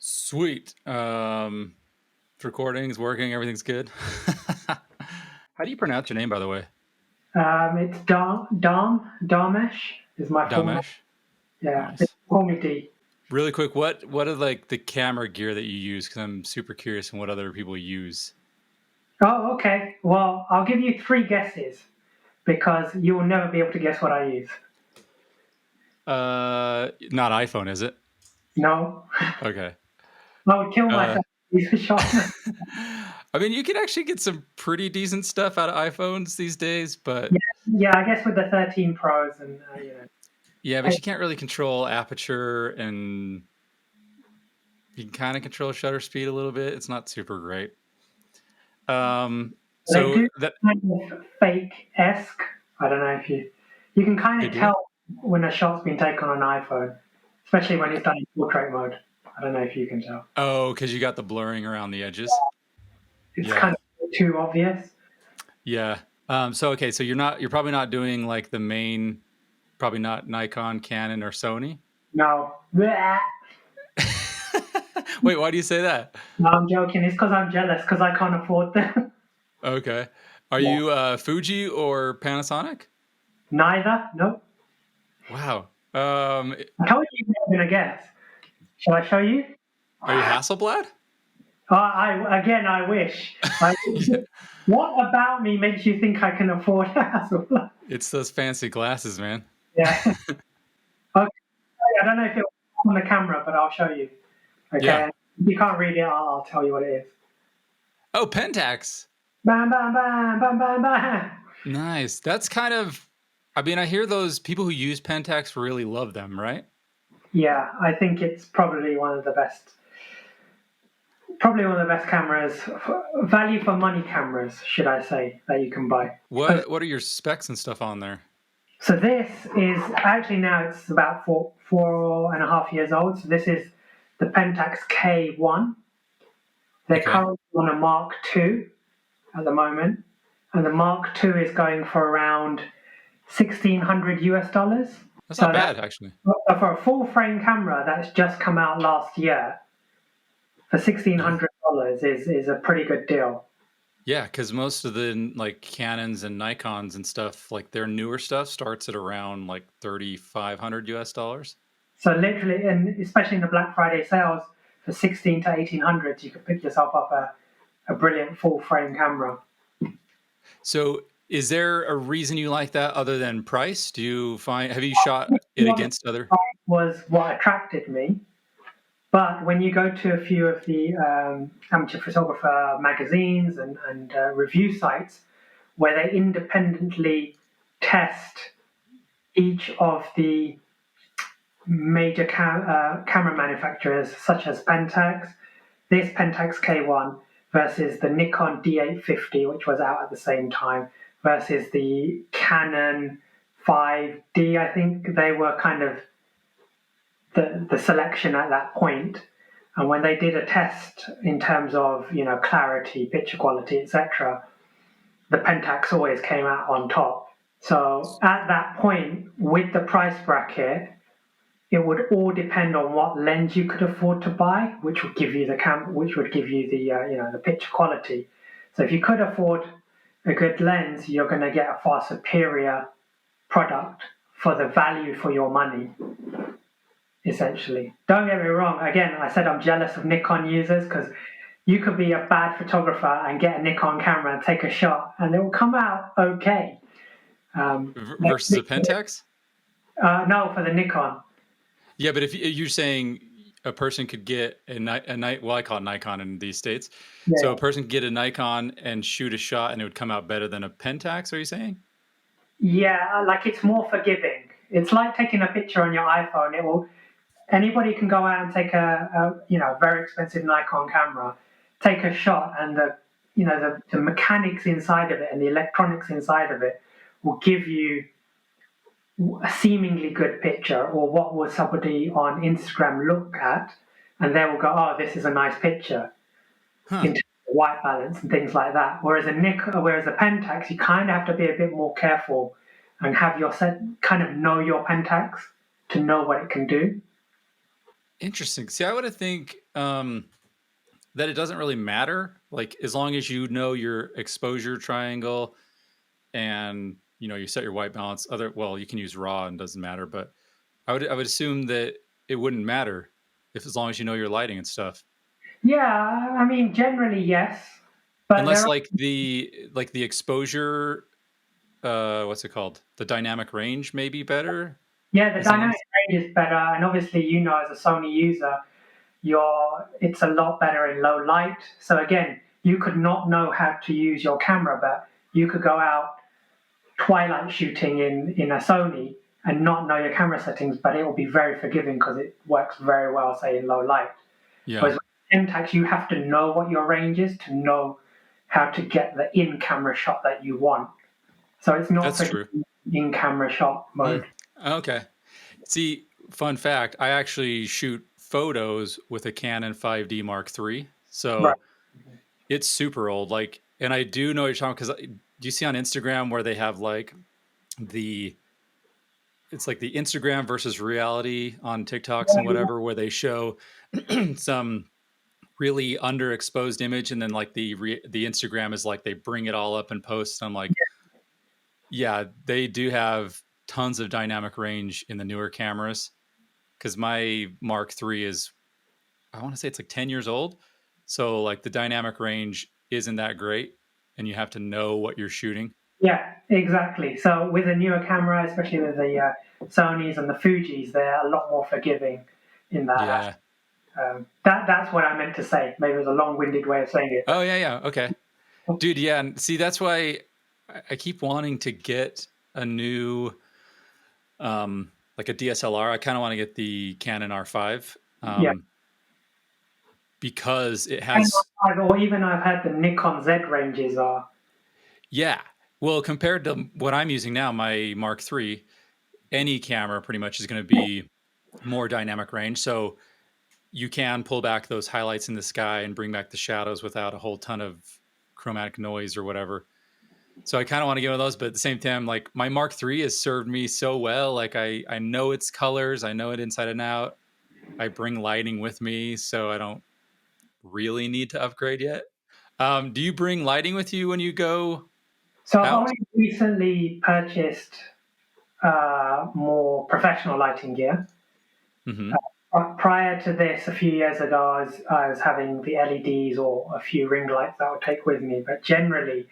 Sweet. Recording's working. Everything's good. How do you pronounce your name, by the way? It's Dharmesh is my full name. Dharmesh. Yeah, they Nice. call me D. Really quick, what are like the camera gear that you use? Because I'm super curious on what other people use. Oh, okay. Well, I'll give you three guesses because you will never be able to guess what I use. Not iPhone, is it? No, Okay. I would kill Uh, myself. These are sharpness. I mean, you can actually get some pretty decent stuff out of iPhones these days, but Yeah, yeah. I guess with the 13 Pros and yeah, but Hey, you can't really control aperture, and you can kind of control shutter speed a little bit. It's not super great. they So do that kind of fake-esque. I don't know if you can kind they of do. tell when a shot's been taken on an iPhone, especially when it's done in portrait mode. I don't know if you can tell. Oh, because you got the blurring around the edges. It's Yeah, kind of too obvious. yeah. So okay, so you're probably not doing like the main, probably not Nikon, Canon, or Sony. No. Bleh. Wait, why do you say that? No, I'm joking. It's because I'm jealous because I can't afford them. Okay, are Yeah. you Fuji or Panasonic? Neither. Nope. Wow. I told you you were going to guess. Shall I show you? Are you Hasselblad? I wish. Yeah, What about me makes you think I can afford Hasselblad? it's those fancy glasses, man. Yeah. Okay. I don't know if it was on the camera, but I'll show you. Yeah. Okay. If you can't read it, I'll tell you what it is. Oh, Pentax. Bam, bam, bam, bam, bam, bam. Nice. That's kind of. I mean, I hear those people who use Pentax really love them, right? Yeah, I think it's probably one of the best cameras, value for money cameras, should I say, that you can buy. What are your specs and stuff on there? So this is actually now it's about 4.5 years old. So this is the Pentax K1. They're Okay. currently on a Mark II at the moment, and the Mark II is going for around $1,600. That's So not that bad, actually. for a full frame camera that's just come out last year for Yeah. $1,600 is a pretty good deal. Yeah, because most of the like Canons and Nikons and stuff, like their newer stuff starts at around like 3,500 US dollars. So literally, and especially in the Black Friday sales for 16 to 1800, you could pick yourself up a brilliant full frame camera. So is there a reason you like that other than price? Have you shot it What against other? was what attracted me. But when you go to a few of the amateur photographer magazines and review sites where they independently test each of the major camera manufacturers, such as Pentax, this Pentax K1 versus the Nikon D850, which was out at the same time, versus the Canon 5D. I think they were kind of the selection at that point. And when they did a test in terms of clarity, picture quality, etc., the Pentax always came out on top. So at that point, with the price bracket, it would all depend on what lens you could afford to buy, which would give you which would give you the picture quality. So if you could afford a good lens, you're going to get a far superior product for the value for your money. Essentially, don't get me wrong. Again, I said I'm jealous of Nikon users because you could be a bad photographer and get a Nikon camera and take a shot, and it will come out okay. Versus a Pentax? No, for the Nikon. Yeah, but if you're saying a person could get well, I call it Nikon in these states. So Yeah. a person could get a Nikon and shoot a shot, and it would come out better than a Pentax. Are you saying? Yeah, like it's more forgiving. It's like taking a picture on your iPhone. It will anybody can go out and take a very expensive Nikon camera, take a shot, and the mechanics inside of it and the electronics inside of it will give you a seemingly good picture, or what will somebody on Instagram look at, and they will go, "Oh, this is a nice picture." Huh. In terms of white balance and things like that. Whereas a Pentax, you kind of have to be a bit more careful and have your set kind of know your Pentax to know what it can do. Interesting. See, I would have think that it doesn't really matter. Like as long as you know your exposure triangle and you set your white balance. You can use raw and doesn't matter, but I would assume that it wouldn't matter if as long as you know your lighting and stuff. Yeah, I mean, generally yes, but Unless there are, the exposure, what's it called? The dynamic range may be better. yeah, the As long dynamic as range is better, and obviously, as a Sony user, it's a lot better in low light. So again, you could not know how to use your camera, but you could go out twilight shooting in a Sony and not know your camera settings, but it will be very forgiving because it works very well, say in low light. yeah, Whereas with Pentax, you have to know what your range is to know how to get the in-camera shot that you want. So it's not that's for true. in-camera shot mode. Mm, okay. See, fun fact: I actually shoot photos with a Canon 5D Mark III, Right. so it's super old. Like, and I do know what you're talking because do you see on Instagram where they have like the it's like the Instagram versus reality on TikToks and whatever, where they show some really underexposed image, and then like the Instagram is like they bring it all up and post. I'm like, yeah, they do have tons of dynamic range in the newer cameras because my Mark III is, I want to say it's like 10 years old, so like the dynamic range isn't that great, and you have to know what you're shooting. Yeah, exactly. So with a newer camera, especially with the Sonys and the Fujis, they're a lot more forgiving in that aspect. Yeah. That's what I meant to say. Maybe it was a long-winded way of saying it, Oh yeah, yeah. Okay. Dude, yeah, and see that's why I keep wanting to get a new like a DSLR. I kind of want to get the Canon R5 yeah. because it And has, or even I've had the Nikon Z ranges are. yeah. Well, compared to what I'm using now, my Mark III, any camera pretty much is going to be more dynamic range. So you can pull back those highlights in the sky and bring back the shadows without a whole ton of chromatic noise or whatever. So I kind of want to get one of those, but at the same time, like my Mark III has served me so well. Like I know its colors, I know it inside and out. I bring lighting with me, so I don't really need to upgrade yet. Do you bring lighting with you when you go So I've out? only recently purchased more professional lighting gear. Mm-hmm. Prior to this, a few years ago, I was having the LEDs or a few ring lights that I would take with me. But generally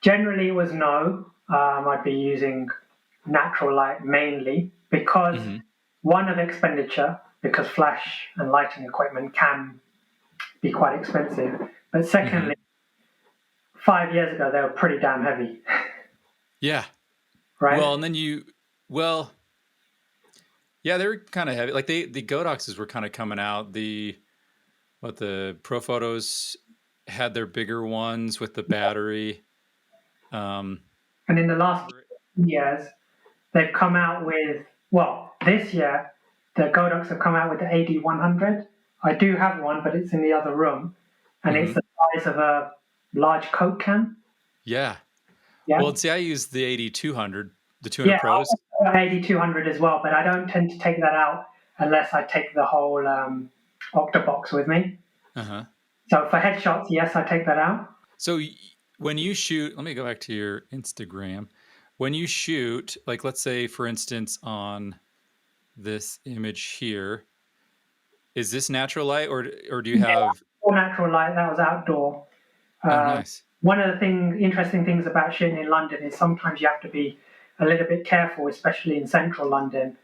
it was no. I'd be using natural light mainly because Mm-hmm. one of expenditure, because flash and lighting equipment can be quite expensive. But Mm-hmm. secondly, 5 years ago they were pretty damn heavy, Yeah. Well, right? and then well, yeah, they were kind of heavy. Like the Godoxes were kind of coming out. The Pro Photos had their bigger ones with the battery. Um, And in the last years, they've come out with, well, this year, the Godox have come out with the AD100. I do have one, but it's in the other room, and it's mhm. the size of a large Coke can. Yeah. Yeah, Well, see, I use the 8200, the 200 yeah, Pros. I've got AD200 as well, but I don't tend to take that out unless I take the whole Octabox with me. Uh huh. So for headshots, yes, I take that out. So when you shoot, let me go back to your Instagram. When you shoot, like let's say, for instance, on this image here, is this natural light or do you Yeah, have? all natural light. That was outdoor. Oh, Um, nice. one of the interesting things about shooting in London is sometimes you have to be a little bit careful, especially in central London,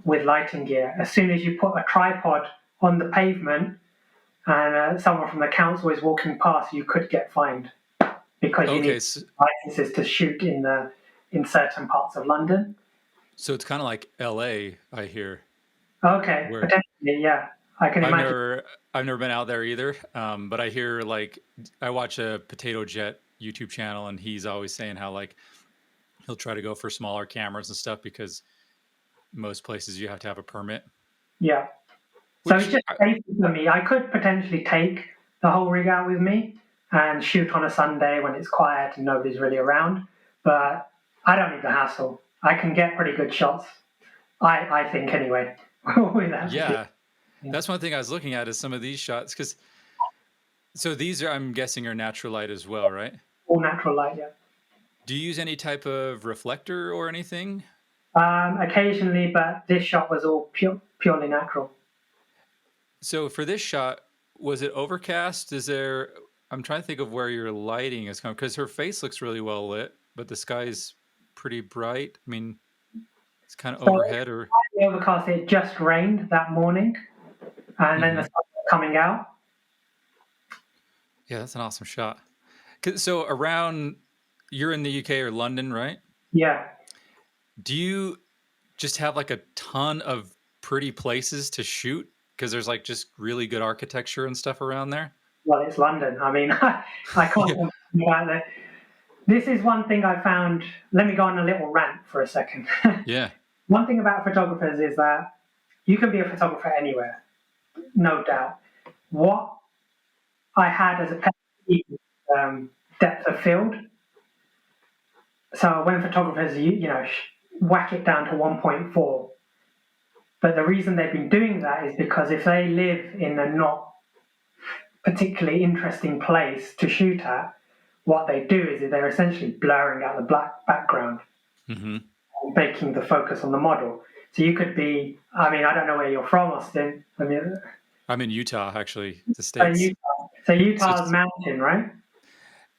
with lighting gear. As soon as you put a tripod on the pavement and someone from the council is walking past, you could get fined because you need Okay, so, licenses to shoot in certain parts of London. so it's kind of like L.A. I hear, Okay, where potentially, yeah, I can I've imagine. never I've never been out there either. But I hear like I watch a Potato Jet YouTube channel, and he's always saying how like he'll try to go for smaller cameras and stuff because most places you have to have a permit. Yeah, so it's Which just safety for me. I could potentially take the whole rig out with me and shoot on a Sunday when it's quiet and nobody's really around, but I don't need the hassle. I can get pretty good shots. I think anyway, without the gear. yeah, That's one thing I was looking at is some of these shots because so these are I'm guessing are natural light as well, right? All natural light, yeah. Do you use any type of reflector or anything? Occasionally, but this shot was all purely natural. So for this shot, was it overcast? Is there? I'm trying to think of where your lighting is coming because her face looks really well lit, but the sky's pretty bright. I mean, it's kind of So overhead, or the overcast, it just rained that morning, and then the sun was coming out. yeah, that's an awesome shot. So around, you're in the UK or London, right? Yeah. Do you just have like a ton of pretty places to shoot because there's like just really good architecture and stuff around there? Well, it's London. I mean, I can't Yeah. complain about that. This is one thing I found. Let me go on a little rant for a second. Yeah. One thing about photographers is that you can be a photographer anywhere, no doubt. What I had as a pet peeve was, depth of field. So when photographers, whack it down to 1.4. But the reason they've been doing that is because if they live in a not particularly interesting place to shoot at, what they do is they're essentially blurring out the black background Mm-hmm. and making the focus on the model. So you could be, I mean, I don't know where you're from, Austin. I mean, I'm in Utah, actually, the States. Utah. So So Utah's mountain, right?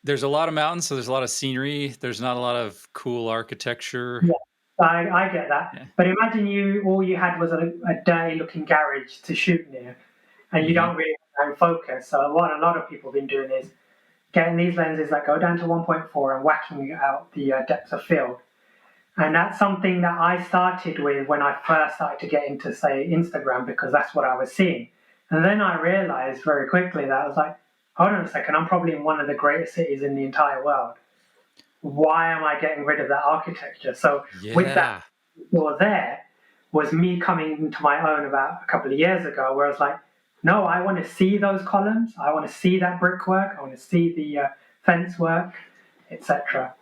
there's a lot of mountains, so there's a lot of scenery. There's not a lot of cool architecture. Yeah, I get that. Yeah. But imagine all you had was a dirty looking garage to shoot near, and you Mm-hmm. don't really have focus. So what a lot of people have been doing is getting these lenses that go down to 1.4 and whacking out the depth of field. And that's something that I started with when I first started to get into, say, Instagram, because that's what I was seeing. And then I realized very quickly that I was like, hold on a second, I'm probably in one of the greatest cities in the entire world. Why am I getting rid of that architecture? So with that Yeah. door there was me coming into my own about a couple of years ago, where I was like, no, I want to see those columns. I want to see that brickwork. I want to see the fence work, etc.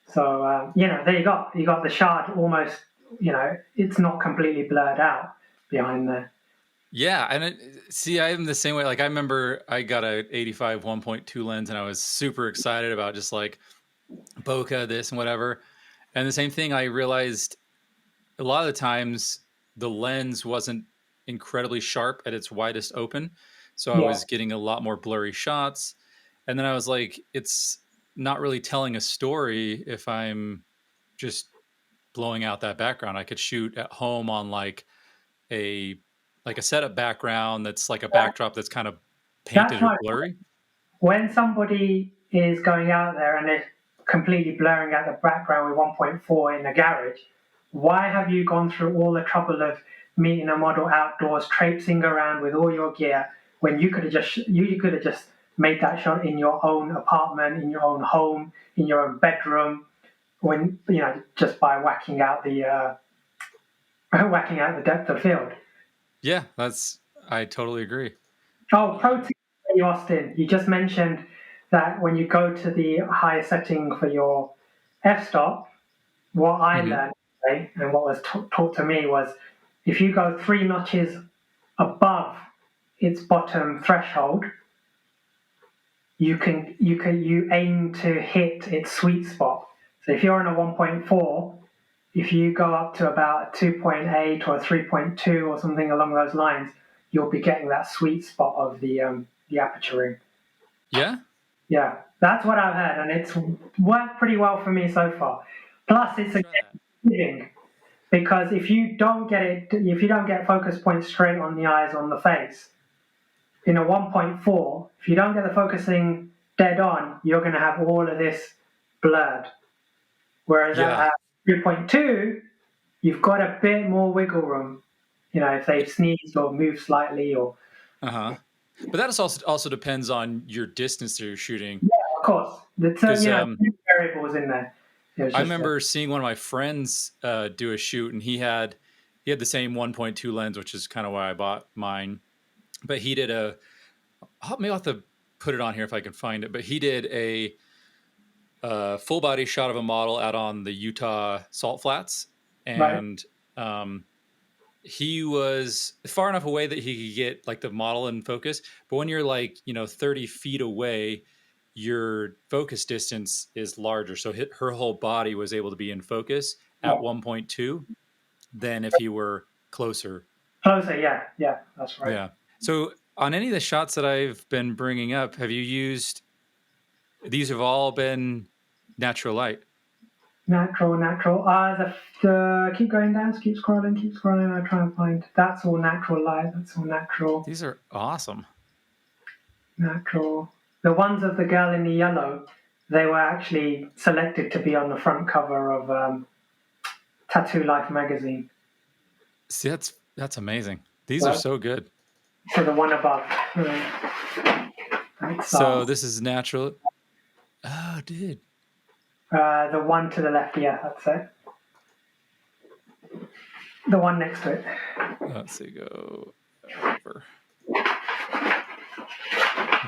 So there you got the shard almost. It's not completely blurred out behind there. Yeah, and see, I'm the same way. Like I remember I got a 85 1.2 lens, and I was super excited about just like bokeh this and whatever. And the same thing, I realized a lot of the times the lens wasn't incredibly sharp at its widest open, so I Yeah, was getting a lot more blurry shots. And then I was like, it's not really telling a story if I'm just blowing out that background. I could shoot at home on a a setup background that's like a backdrop that's kind of that's painted or my blurry. when somebody is going out there and they're completely blurring out the background with 1.4 in the garage, why have you gone through all the trouble of meeting a model outdoors, traipsing around with all your gear when you could have just made that shot in your own apartment, in your own home, in your own bedroom, when just by whacking out the whacking out the depth of field. Yeah, I totally agree. Oh, pro tip for you, Austin. You just mentioned that when you go to the higher setting for your f-stop, what I Hmm. learned today and what was taught to me was if you go 3 notches above its bottom threshold, you aim to hit its sweet spot. So if you're on a 1.4, if you go up to about a 2.8 or a 3.2 or something along those lines, you'll be getting that sweet spot of the aperture ring. Yeah. Yeah, that's what I've heard, and it's worked pretty well for me so far. Plus, it's Try that. a because if you don't get focus point straight on the eyes on the face, in a 1.4, if you don't get the focusing dead on, you're going to have all of this blurred. Whereas Yeah. at 3.2, you've got a bit more wiggle room. If they've sneezed or moved slightly, or Uh-huh. But that is also depends on your distance that you're shooting. of course, Because variables in there. It was I just remember seeing one of my friends do a shoot, and he had the same 1.2 lens, which is kind of why I bought mine. But he did maybe I'll have to put it on here if I can find it. But he did a full body shot of a model out on the Utah salt flats, right. and um, he was far enough away that he could get like the model in focus. But when you're like, 30 feet away, your focus distance is larger. So her whole body was able to be in focus at Yeah. 1.2 than if you were closer. Closer, yeah, that's right. Yeah. So on any of the shots that I've been bringing up, have you used, these have all been natural light? Natural. The keep going down, keep scrolling. I try and find. That's all natural light. That's all natural. These are awesome. Natural. The ones of the girl in the yellow, they were actually selected to be on the front cover of Tattoo Life magazine. See, that's amazing. These are so good. So the one above. So this is natural. Oh, dude. The one to the left, yeah, that's it. The one next to it. Let's see, go over. I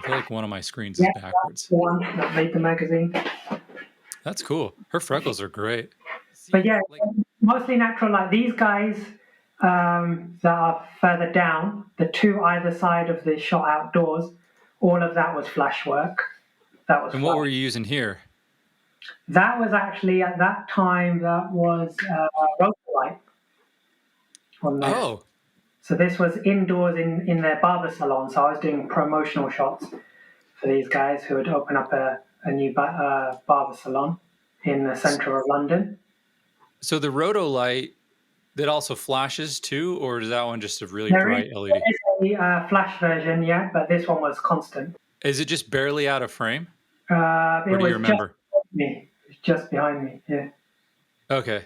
feel like one of my screens is backwards. The one that made the magazine. That's cool. Her freckles are great. But yeah, mostly natural light. These guys that are further down, the two either side of the shot outdoors, all of that was flash work. And what were you using here? That was actually at that time, that was rotor light on there. Oh. So this was indoors in their barber salon. So I was doing promotional shots for these guys who would open up a new barber salon in the centre of London. So the roto light, that also flashes too, or is that one just a really bright LED? There is a flash version, yeah, but this one was constant. Is it just barely out of frame? Or do you remember? It's just behind me, yeah. Okay.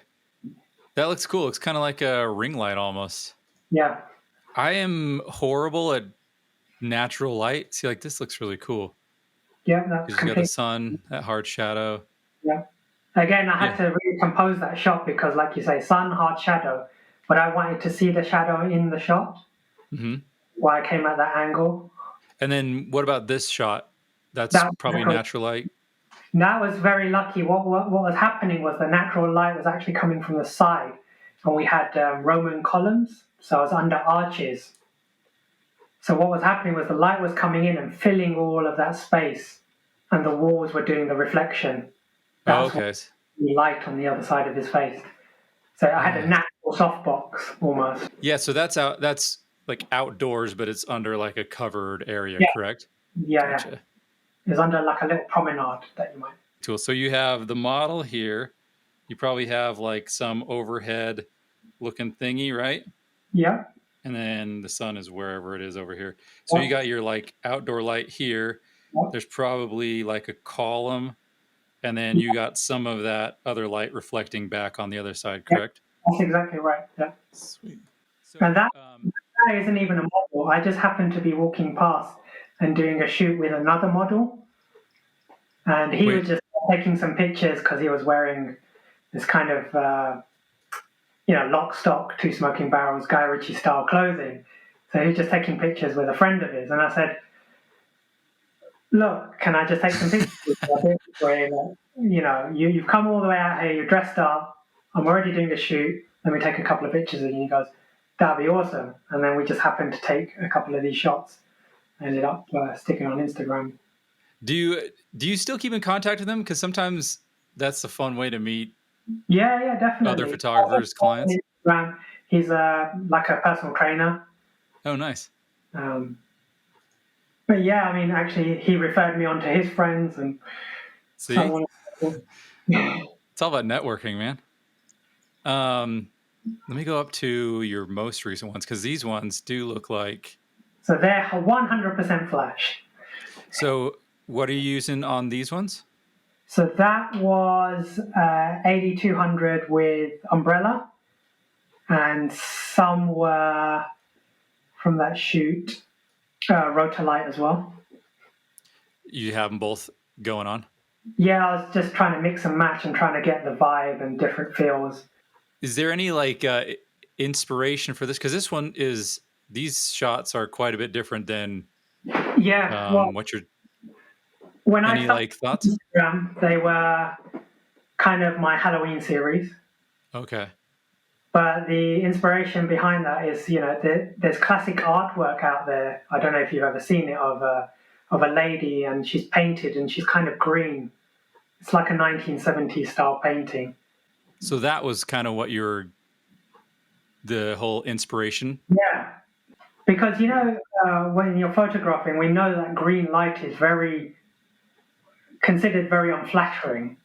That looks cool. It's kind of like a ring light almost. Yeah. I am horrible at natural light. See, like this looks really cool. Yeah, that's you got the sun, that hard shadow. Yeah. Again, I had to recompose that shot because, like you say, sun, hard shadow, but I wanted to see the shadow in the shot while I came at that angle. And then what about this shot? That's probably natural light. That was very lucky. What was happening was the natural light was actually coming from the side, and we had Roman columns, so I was under arches. So what was happening was the light was coming in and filling all of that space, and the walls were doing the reflection. That's the light on the other side of his face. So I had a natural softbox almost. Yeah, so that's like outdoors, but it's under like a covered area, correct? Yeah. Gotcha. It's under like a little promenade that you might. Cool. So you have the model here. You probably have like some overhead looking thingy, right? Yeah. And then the sun is wherever it is over here. So you got your like outdoor light here. There's probably like a column, and then you got some of that other light reflecting back on the other side, correct? That's exactly right. Yeah. Sweet. So, and that isn't even a model. I just happened to be walking past and doing a shoot with another model, and he was just taking some pictures because he was wearing this kind of lock, stock, two smoking barrels, Guy Ritchie style clothing. So he was just taking pictures with a friend of his, and I said, "Look, can I just take some pictures?" You've come all the way out here, you're dressed up. I'm already doing a shoot. Let me take a couple of pictures of you. And he goes, "That'd be awesome." And then we just happened to take a couple of these shots. I ended up sticking on Instagram. Do you still keep in contact with them? Because sometimes that's a fun way to meet. Yeah, definitely. Other photographers, clients. Instagram. He's like a personal trainer. Oh, nice. But yeah, I mean, actually, he referred me on to his friends and. See, it's all about networking, man. Let me go up to your most recent ones because these ones do look like. So they're 100% flash. So what are you using on these ones? So that was 8200 with umbrella, and some were from that shoot rotor light as well. You have them both going on? Yeah, I was just trying to mix and match and trying to get the vibe and different feels. Is there any like inspiration for this? Because these shots are quite a bit different than what you're. When any like thoughts? Instagram, they were kind of my Halloween series. Okay. But the inspiration behind that is, there's classic artwork out there. I don't know if you've ever seen it of a lady, and she's painted and she's kind of green. It's like a 1970s style painting. So that was kind of what the whole inspiration. Yeah, because when you're photographing, we know that green light is considered very unflattering.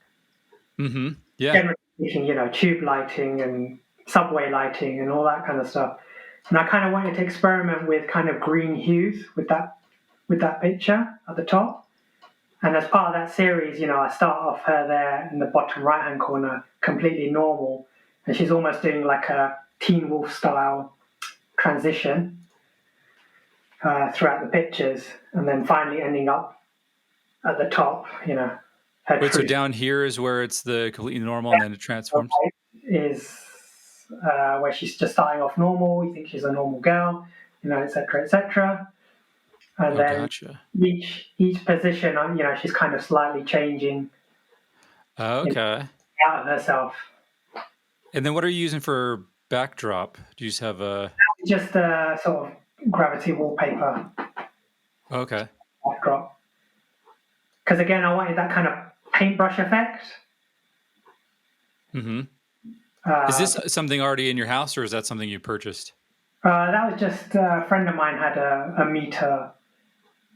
Mm-hmm. Yeah. Generally speaking, tube lighting and subway lighting and all that kind of stuff. And I kind of wanted to experiment with kind of green hues with that picture at the top. And as part of that series, I start off her there in the bottom right-hand corner, completely normal, and she's almost doing like a Teen Wolf style transition throughout the pictures, and then finally ending up at the top, Wait, so down here is where it's the completely normal, and then it transforms? Is where she's just starting off normal, you think she's a normal girl, etc., etc. And then gotcha. each position, she's kind of slightly changing Okay. out of herself. And then what are you using for backdrop? Do you just have a... Just a sort of gravity wallpaper Okay. backdrop. Because again, I wanted that kind of paintbrush effect. Mm-hmm. Is this something already in your house, or is that something you purchased? That was just a friend of mine had a meter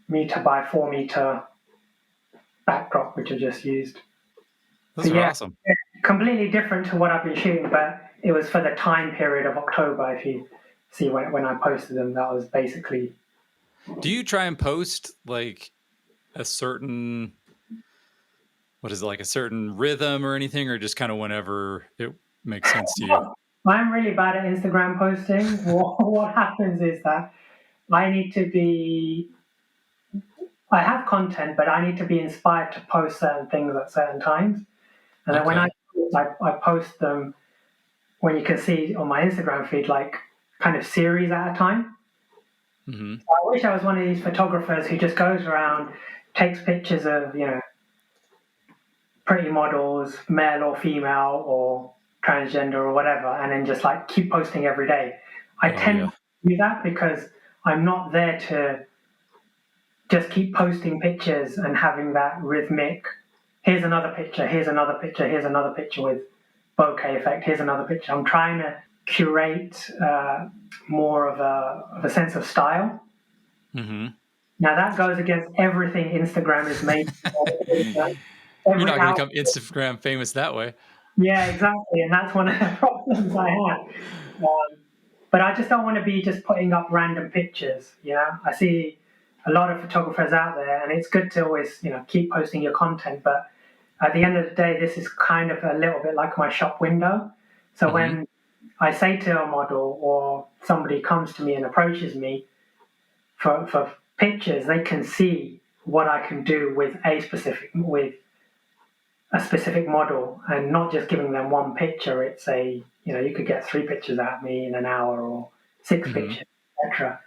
by 4 meter backdrop, which I just used. Those are awesome. Completely different to what I've been shooting, but it was for the time period of October. If you see when I posted them, that was basically. Do you try and post like a certain, what is it, like a certain rhythm or anything, or just kind of whenever it makes sense to you? I'm really bad at Instagram posting. What happens is that I have content, but I need to be inspired to post certain things at certain times. And then when I post them, when you can see on my Instagram feed, like kind of series at a time. Mm-hmm. So I wish I was one of these photographers who just goes around, takes pictures of, pretty models, male or female or transgender or whatever, and then just like keep posting every day. I tend to do that because I'm not there to just keep posting pictures and having that rhythmic, here's another picture, here's another picture, here's another picture with bokeh effect, here's another picture. I'm trying to curate more of a sense of style. Mm-hmm. Now that goes against everything Instagram is made. You're not going to become Instagram famous that way. Yeah, exactly, and that's one of the problems I have. But I just don't want to be just putting up random pictures. I see a lot of photographers out there, and it's good to always keep posting your content. But at the end of the day, this is kind of a little bit like my shop window. So when I say to a model or somebody comes to me and approaches me for pictures, they can see what I can do with a specific model, and not just giving them one picture. It's you could get 3 pictures out of me in an hour or 6 pictures, etc.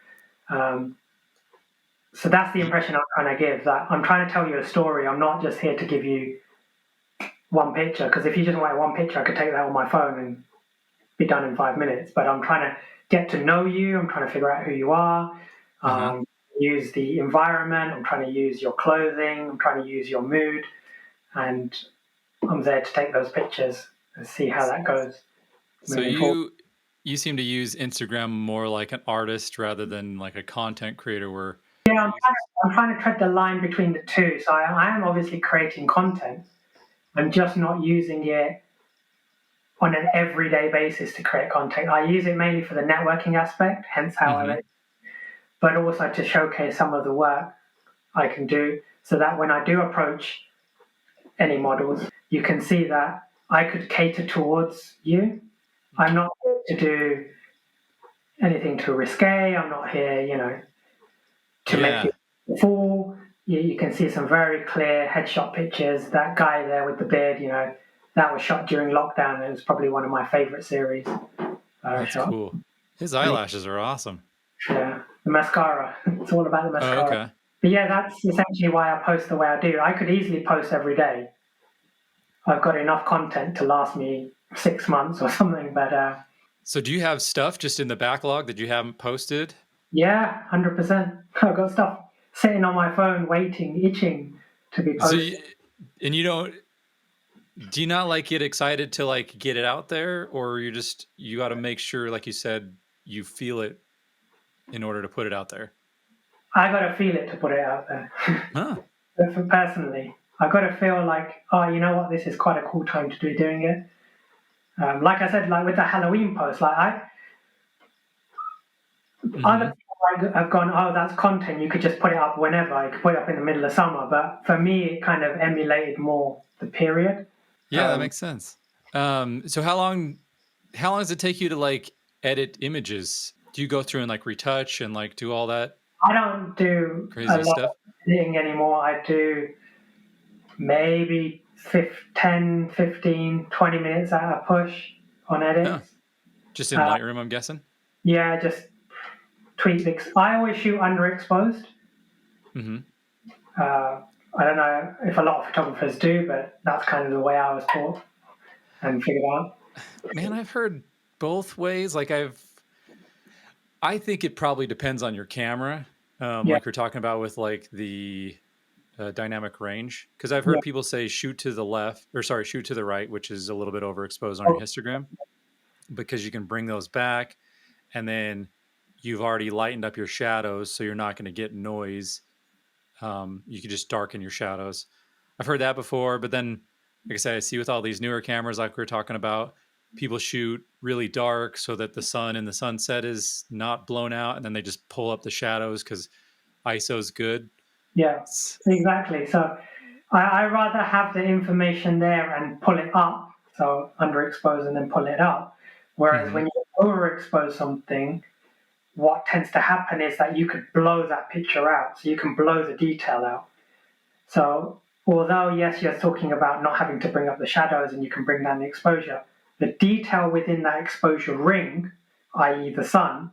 So that's the impression I'm trying to give, that I'm trying to tell you a story. I'm not just here to give you one picture, because if you just want one picture, I could take that on my phone and be done in 5 minutes. But I'm trying to get to know you. I'm trying to figure out who you are, use the environment. I'm trying to use your clothing. I'm trying to use your mood. And I'm there to take those pictures and see how that goes. So you seem to use Instagram more like an artist rather than like a content creator. Yeah, I'm trying to tread the line between the two. So I am obviously creating content. I'm just not using it on an everyday basis to create content. I use it mainly for the networking aspect, hence how I make it, but also to showcase some of the work I can do, so that when I do approach any models, you can see that I could cater towards you. I'm not here to do anything too risque. I'm not here, to make you fool. You can see some very clear headshot pictures. That guy there with the beard, that was shot during lockdown. It was probably one of my favorite series. That's cool. His eyelashes are awesome. Yeah, the mascara. It's all about the mascara. Oh, okay. But yeah, that's essentially why I post the way I do. I could easily post every day. I've got enough content to last me 6 months or something, but So do you have stuff just in the backlog that you haven't posted? Yeah, 100%. I've got stuff sitting on my phone, waiting, itching to be So posted. and you don't, do you not like get excited to like get it out there, or you got to make sure, like you said, you feel it in order to put it out there? I got to feel it to put it out there. Huh. But for personally, I got to feel like, oh, you know what, this is quite a cool time to be doing it. Like I said, like with the Halloween post, other Mm-hmm. people have gone, oh, that's content. You could just put it up whenever. You could put it up in the middle of summer. But for me, it kind of emulated more the period. Yeah, that makes sense. So how long does it take you to like edit images? Do you go through and like retouch and like do all that I don't do a crazy lot stuff? of editing anymore. I do maybe 10, 15, 20 minutes at a push on Oh, edits. just in Uh, Lightroom, I'm guessing. yeah, just tweak the. I always shoot underexposed. Mm-hmm. Uh, I don't know if a lot of photographers do, but that's kind of the way I was taught and figured out. Man, I've heard both ways. Like I think it probably depends on your camera. Yeah, Like we're talking about with like the dynamic range, because I've yeah, heard people say shoot to the left, or sorry, shoot to the right, which is a little bit overexposed on your oh, histogram, because you can bring those back, and then you've already lightened up your shadows, so you're not going to get noise. You can just darken your shadows. I've heard that before, but then, like I said, I see with all these newer cameras, like we are talking about, people shoot really dark so that the sun in the sunset is not blown out, and then they just pull up the shadows because ISO is good. yeah, It's, exactly. So I rather have the information there and pull it up, so underexpose and then pull it up. Whereas mm-hmm. when you overexpose something, what tends to happen is that you could blow that picture out, so you can blow the detail out. So although yes, you're talking about not having to bring up the shadows and you can bring down the exposure, the detail within that exposure ring, i.e. the sun,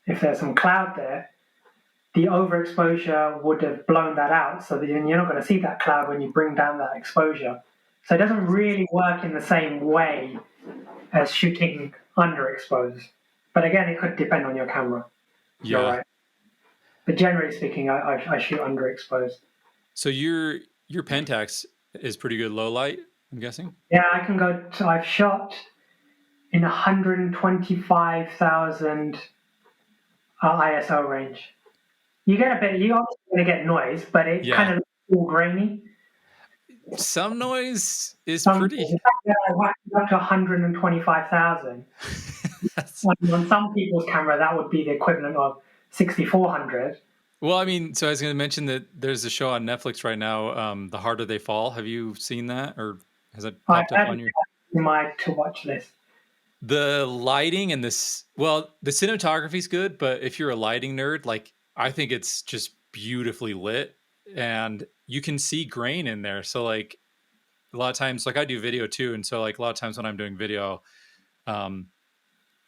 if there's some cloud there, the overexposure would have blown that out, so that you're not going to see that cloud when you bring down that exposure. So it doesn't really work in the same way as shooting underexposed. But again, it could depend on your camera. You're Yeah. right. But generally speaking, I shoot underexposed. So your Pentax is pretty good low light, I'm guessing. Yeah, I can go to, I've shot in 125,000 ISO range. You get a bit, you're obviously going to get noise, but it Yeah. kind of looks all grainy. Some noise is Some, pretty. in fact, I whacked it up to 125,000. On some people's camera, that would be the equivalent of 6,400. Well, I mean, so I was going to mention that there's a show on Netflix right now, The Harder They Fall. Have you seen that, or has it I popped up added on your? that to my to watch list. The lighting and this, well, the cinematography is good, but if you're a lighting nerd, like I think it's just beautifully lit, and you can see grain in there. So like a lot of times, like I do video too, and so like a lot of times when I'm doing video, um,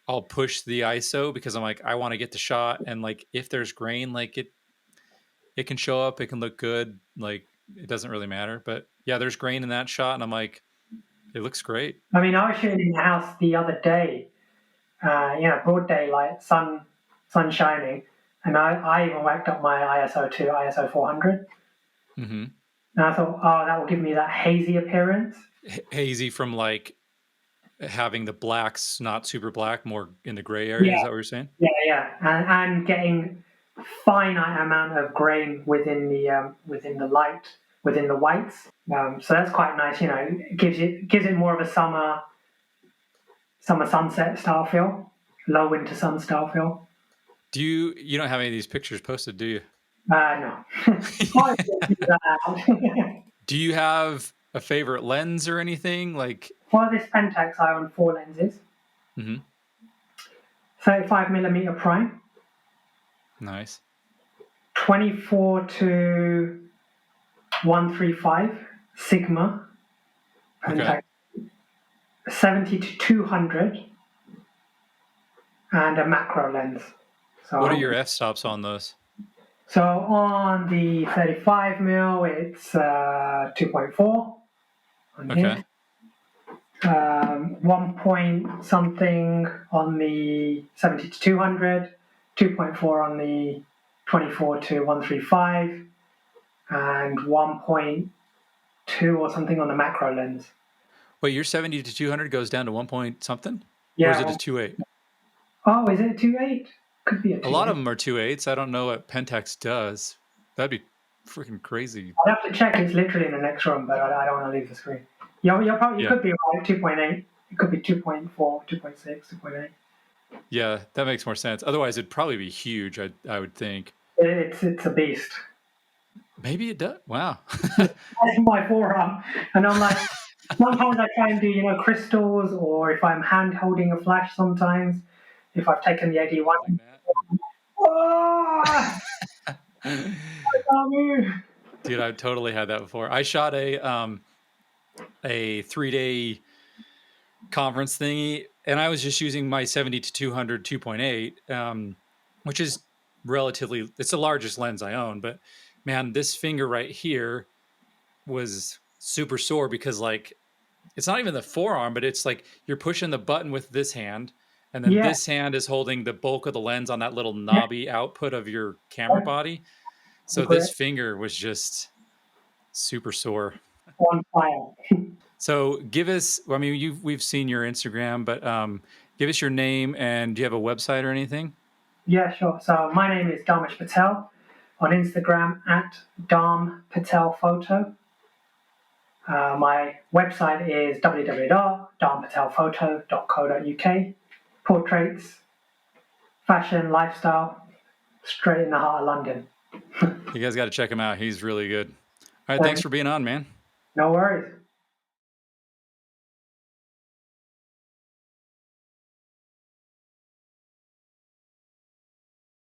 I'll push the ISO because I'm like I want to get the shot, and like if there's grain, like it can show up, it can look good, like it doesn't really matter. But yeah, there's grain in that shot, and I'm like, it looks great. I mean, I was shooting in the house the other day, broad daylight, sun shining, and I even whacked up my ISO to ISO 400. Mm-hmm. And I thought, oh, that will give me that hazy appearance. Hazy from like having the blacks not super black, more in the gray area. Is Yeah, that what you're saying? yeah, and getting finite amount of grain within the light, within the whites. So that's quite nice. You know, it gives it more of a summer sunset style feel, low winter sun style feel. Do you don't have any of these pictures posted, do you? No. I will figure that out. Do you have a favorite lens or anything? Like, For this Pentax, I own four lenses: mm-hmm. 35mm prime, Nice. 24 to 135 Sigma Okay. Pentax, 70 to 200, and a macro lens. What are So, your f-stops on those? so on the 35mm, it's 2.4 on Okay. here. 1 point something on the 70 to 200, 2.4 on the 24 to 135, and 1.2 or something on the macro lens. Wait, your 70 to 200 goes down to 1 point something? Or is Yeah. it a 2.8? Oh, is it a 2.8? Could be a 2.8. A lot of them are 2.8s. I don't know what Pentax does. That'd be freaking crazy. I'd have to check. It's literally in the next room, but I don't want to leave the screen. You could be right. 2.8. It could be 2.4, 2.6, 2.8. Yeah, that makes more sense. Otherwise, it'd probably be huge. I would think. It's a beast. Maybe it does. Wow. That's my forearm, and I'm like, sometimes I try and do crystals, or if I'm hand holding a flash. Sometimes, if I've taken the AD1. Like Oh, that. I can't move. Dude, I've totally had that before. I shot a 3-day conference thingy, and I was just using my 70 to 200 2.8, which is relatively, it's the largest lens I own. But man, this finger right here was super sore because like it's not even the forearm, but it's like you're pushing the button with this hand, and then Yeah, this hand is holding the bulk of the lens on that little knobby output of your camera body. So this finger was just super sore. on fire. So give us, I mean, we've seen your Instagram, but give us your name, and do you have a website or anything? Yeah, sure. So my name is Dharmesh Patel. On Instagram at Dharm Patel Photo. My website is www.dharmpatelphoto.co.uk. Portraits, fashion, lifestyle, straight in the heart of London. You guys got to check him out. He's really good. All right. Thanks for being on, man. No worries.